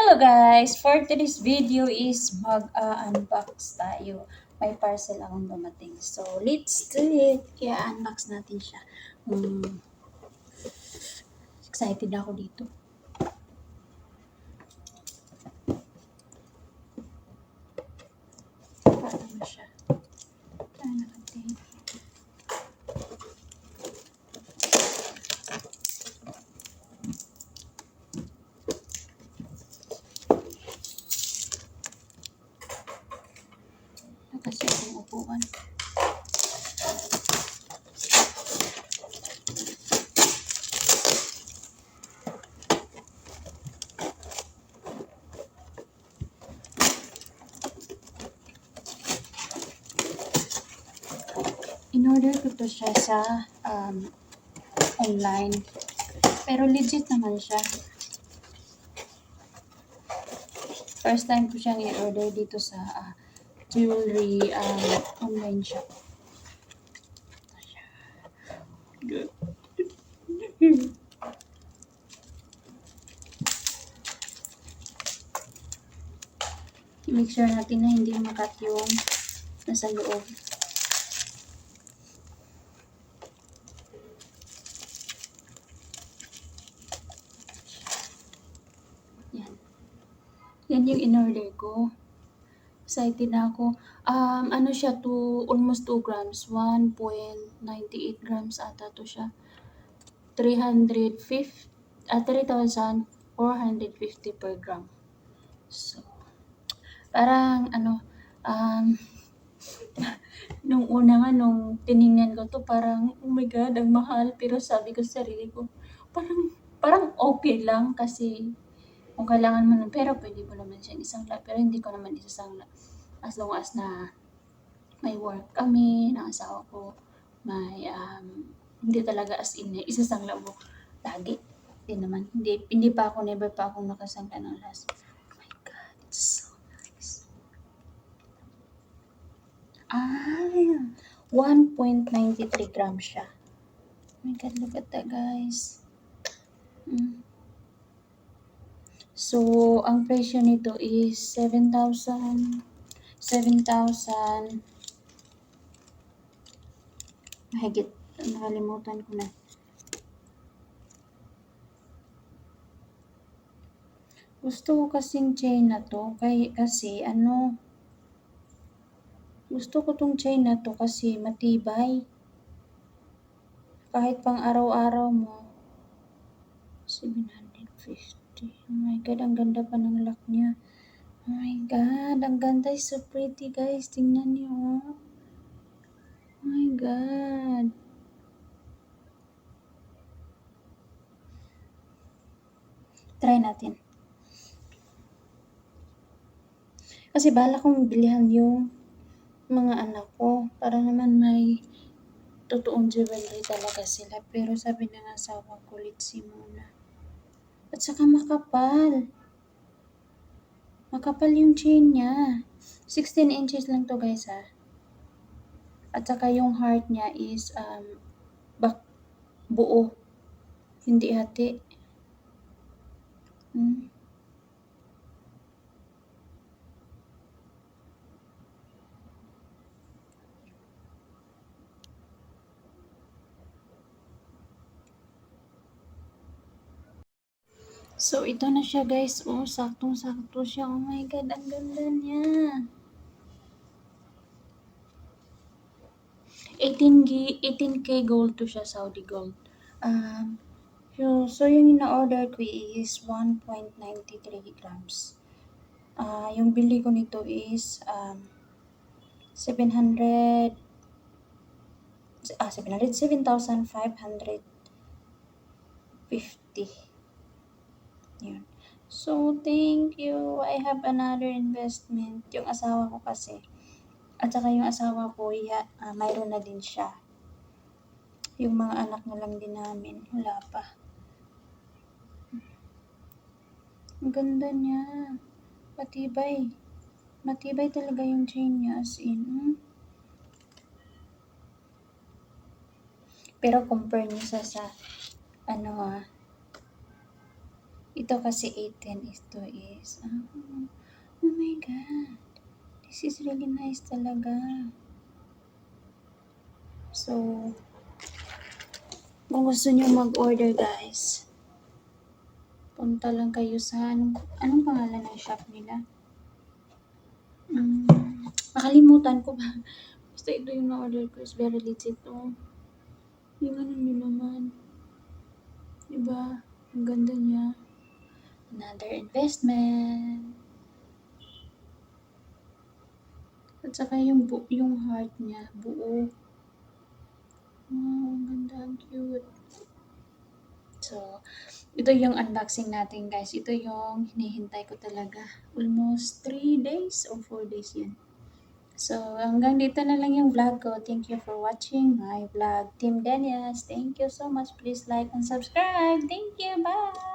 Hello guys! For today's video is mag-unbox tayo. May parcel akong dumating. So, let's do it! I-unbox natin siya. Excited ako dito. Paano na siya? Ano natin? Kasi akong upuan. In-order ko to siya sa online. Pero legit naman siya. First time ko siyang i-order dito sa jewelry online shop. I-make sure natin na hindi makat yung nasa loob. Yan. Yan yung in-order ko. Excited na ako. Ano siya to, almost 2 grams. 1.98 grams ata to siya. 3,450 per gram. So, parang nung una nga, nung tiningnan ko to, parang, oh my God, ang mahal. Pero sabi ko sa sarili ko, parang okay lang kasi kung kailangan mo ng pera, pwede mo naman siyang isangla. Pero hindi ko naman isasangla. As long as na may work kami, ng asawa ko, may, hindi talaga as in, isasangla mo lagi. Hindi pa ako, never pa akong nakasangla ng last. Oh my God, it's so nice. 1.93 grams siya. Oh my God, look at that, guys. So, ang presyo nito is 7,000. Mahigit, nakalimutan ko na. Gusto ko kasing chain na to, gusto ko tong chain na to kasi matibay. Kahit pang araw-araw mo, 750. Oh my God, ang ganda pa ng lock niya. Oh my God, ang ganda. It's so pretty, guys. Tingnan niyo, oh. Oh my God. Try natin. Kasi bala kong bilihan yung mga anak ko para naman may totoong jewelry talaga sila. Pero sabi ng asawa ko, let's see muna. At saka makapal. Makapal yung chain niya. 16 inches lang to, guys, ha. At saka yung heart niya is buo. Hindi hati. So, ito na siya, guys. Oh, saktong-sakto siya. Oh my God, ang ganda niya. 18K gold to siya, Saudi gold. So yung ina-order ko is 1.93 grams. Yung bili ko nito is 7,550. Yun. So, thank you. I have another investment. Yung asawa ko kasi. At saka yung asawa ko, mayroon na din siya. Yung mga anak na lang din namin. Wala pa. Ang ganda niya. Matibay. Matibay talaga yung chain niya, as in. Pero compare niya sa Ito kasi 18, ito is, oh my God, this is really nice talaga. So, kung gusto niyo mag-order guys, punta lang kayo sa, anong pangalan ng shop nila? Nakalimutan ko ba? Basta ito yung na-order ko, is very legit to. Yung ano nyo naman. Diba? Ang ganda niya. Another investment. At saka yung heart niya, buo. Wow, ang ganda, ang cute. So, ito yung unboxing natin guys. Ito yung hinihintay ko talaga. Almost 3 days or 4 days yan. So, hanggang dito na lang yung vlog ko. Thank you for watching my vlog. Team Denias, thank you so much. Please like and subscribe. Thank you. Bye!